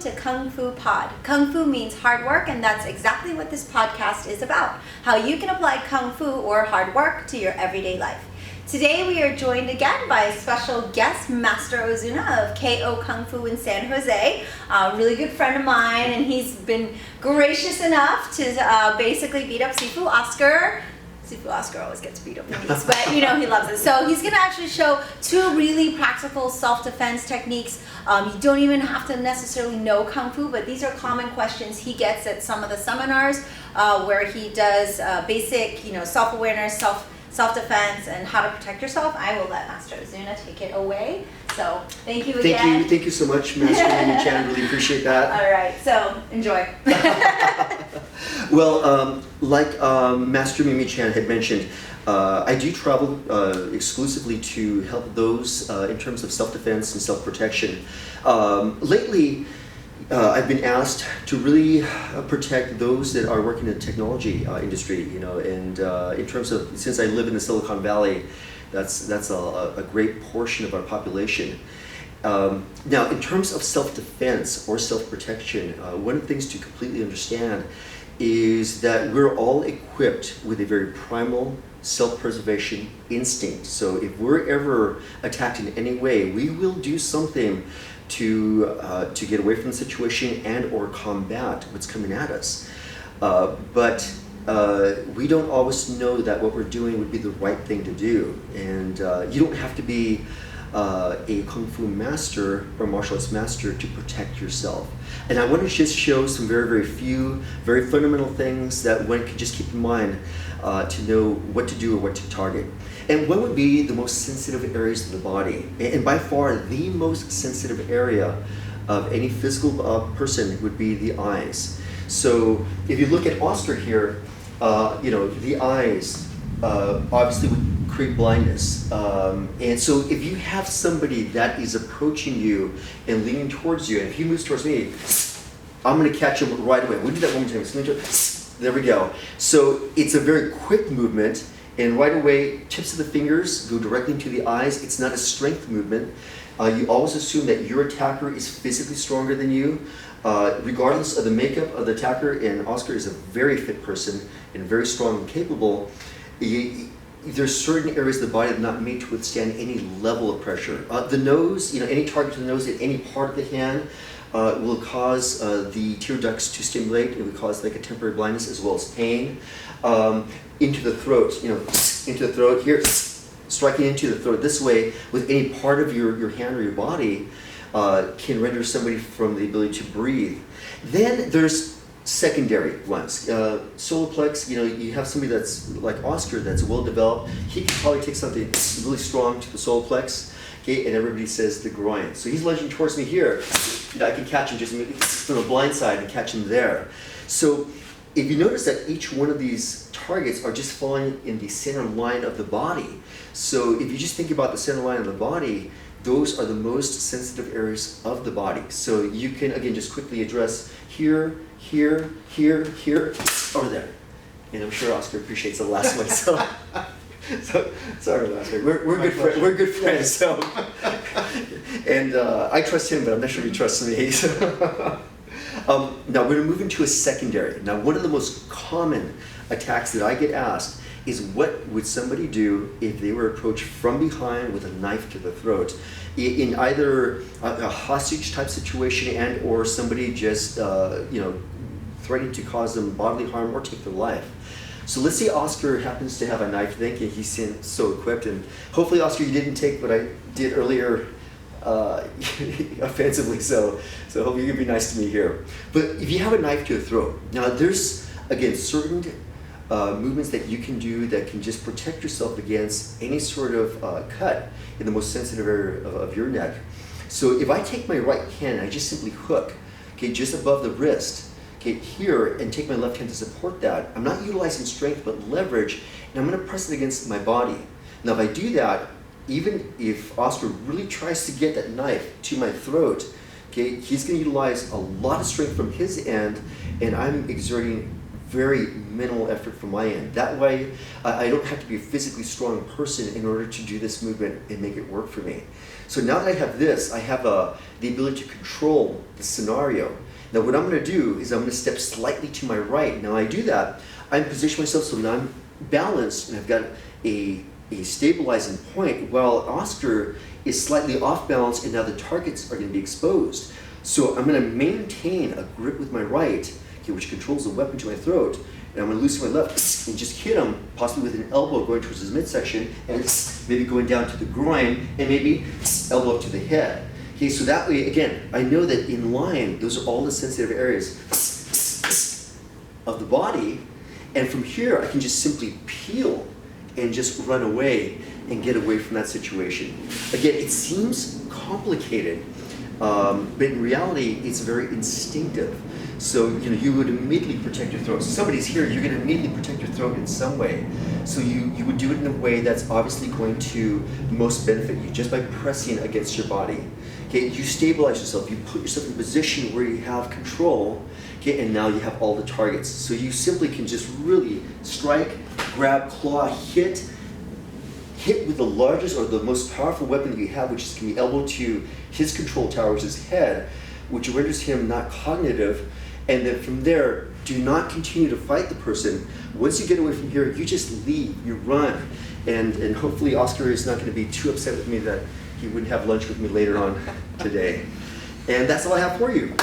to Kung Fu Pod. Kung Fu means hard work, and that's exactly what this podcast is about. How you can apply Kung Fu or hard work to your everyday life. Today we are joined again by special guest, Master Ozuna of KO Kung Fu in San Jose. A really good friend of mine, and he's been gracious enough to basically beat up Sifu Oscar. Sifu Oscar always gets beat up in these, but you know he loves it. So he's going to actually show two really practical self-defense techniques. You don't even have to necessarily know Kung Fu, but these are common questions he gets at some of the seminars where he does basic, self-awareness, self-defense, and how to protect yourself. I will let Master Ozuna take it away. So thank you again. Thank you so much, Master Mimi Chan. Really appreciate that. All right, so enjoy. Well, like Master Mimi Chan had mentioned, I do travel exclusively to help those in terms of self-defense and self-protection. Lately, I've been asked to really protect those that are working in the technology industry, and in terms of, since I live in the Silicon Valley, that's a great portion of our population. Now, in terms of self-defense or self-protection, one of the things to completely understand is that we're all equipped with a very primal self-preservation instinct. So if we're ever attacked in any way, we will do something to get away from the situation and or combat what's coming at us. But we don't always know that what we're doing would be the right thing to do. And you don't have to be a Kung Fu master or martial arts master to protect yourself. And I want to just show some very fundamental things that one can just keep in mind to know what to do or what to target. And what would be the most sensitive areas of the body? And by far, the most sensitive area of any physical person would be the eyes. So if you look at Oscar here, the eyes obviously would create blindness. And so if you have somebody that is approaching you and leaning towards you, and if he moves towards me, I'm going to catch him right away. We'll do that one more time. There we go. So it's a very quick movement, and right away, tips of the fingers go directly into the eyes. It's not a strength movement. You always assume that your attacker is physically stronger than you, regardless of the makeup of the attacker, and Oscar is a very fit person and very strong and capable. There's certain areas of the body that are not made to withstand any level of pressure. The nose, any target to the nose at any part of the hand will cause the tear ducts to stimulate. It will cause like a temporary blindness as well as pain. Into the throat, into the throat here, striking into the throat this way with any part of your hand or your body can render somebody from the ability to breathe. Then there's secondary ones. Solar plex, you have somebody that's like Oscar that's well developed. He can probably take something really strong to the solar plex, okay, and everybody says the groin. So he's lunging towards me here. I can catch him just from the blind side and catch him there. So if you notice that each one of these targets are just falling in the center line of the body. So if you just think about the center line of the body, those are the most sensitive areas of the body. So you can, again, just quickly address here, here, here, here, over there. And I'm sure Oscar appreciates the last one. So sorry, Oscar. We're good friends. So, and I trust him, but I'm not sure he trusts me. So. Now we're going to move into a secondary. Now, one of the most common attacks that I get asked is, what would somebody do if they were approached from behind with a knife to the throat, in either a hostage type situation and or somebody just threatening to cause them bodily harm or take their life. So let's say Oscar happens to have a knife. Thank you. He's so equipped, and hopefully, Oscar, you didn't take what I did earlier offensively. So hope you can be nice to me here. But if you have a knife to the throat, now there's again certain movements that you can do that can just protect yourself against any sort of cut in the most sensitive area of your neck. So if I take my right hand and I just simply hook, okay, just above the wrist, okay, here, and take my left hand to support that, I'm not utilizing strength but leverage, and I'm going to press it against my body. Now if I do that, even if Oscar really tries to get that knife to my throat, okay, he's going to utilize a lot of strength from his end, and I'm exerting very minimal effort from my end. That way, I don't have to be a physically strong person in order to do this movement and make it work for me. So now that I have this, I have the ability to control the scenario. Now what I'm going to do is I'm going to step slightly to my right. Now I do that, I position myself so that I'm balanced and I've got a stabilizing point, while Oscar is slightly off balance and now the targets are going to be exposed. So I'm going to maintain a grip with my right, okay, which controls the weapon to my throat, and I'm going to loosen my left and just hit him, possibly with an elbow going towards his midsection, and maybe going down to the groin, and maybe elbow up to the head. Okay, so that way, again, I know that in line, those are all the sensitive areas of the body, and from here I can just simply peel and just run away and get away from that situation. Again, it seems complicated, but in reality, it's very instinctive. So you would immediately protect your throat. So somebody's here, you're going to immediately protect your throat in some way. So you would do it in a way that's obviously going to most benefit you, just by pressing against your body. Okay, you stabilize yourself, you put yourself in a position where you have control, okay, and now you have all the targets. So you simply can just really strike, grab, claw, hit with the largest or the most powerful weapon that you have, which can be elbow to his control tower, which is his head, which renders him not cognitive. And then from there, do not continue to fight the person. Once you get away from here, you just leave, you run. And hopefully Oscar is not going to be too upset with me that he wouldn't have lunch with me later on today. And that's all I have for you.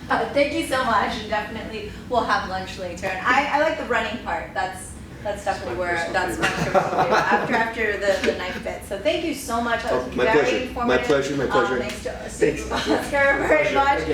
Thank you so much, and definitely we'll have lunch later. And I like the running part. That's definitely that's my favorite after the knife bit. So thank you so much. That was very informative. My pleasure. Thanks to Oscar very much.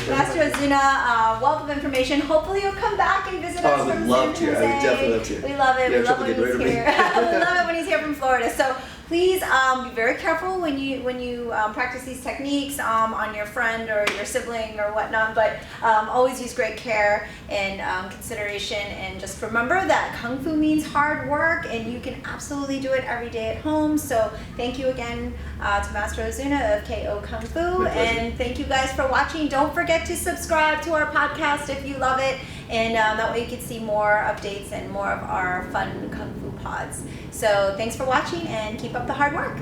Master Ozuna, wealth of information. Hopefully you'll come back and visit us from San Jose. I would definitely love to. We love it. Yeah, we love when he's here. We love it when he's here from Florida. So please be very careful when you practice these techniques on your friend or your sibling or whatnot, but always use great care and consideration, and just remember that Kung Fu means hard work, and you can absolutely do it every day at home. So thank you again to Master Ozuna of KO Kung Fu, and thank you guys for watching. Don't forget to subscribe to our podcast if you love it, and that way you can see more updates and more of our fun Kung Fu pods. So thanks for watching, and keep up the hard work.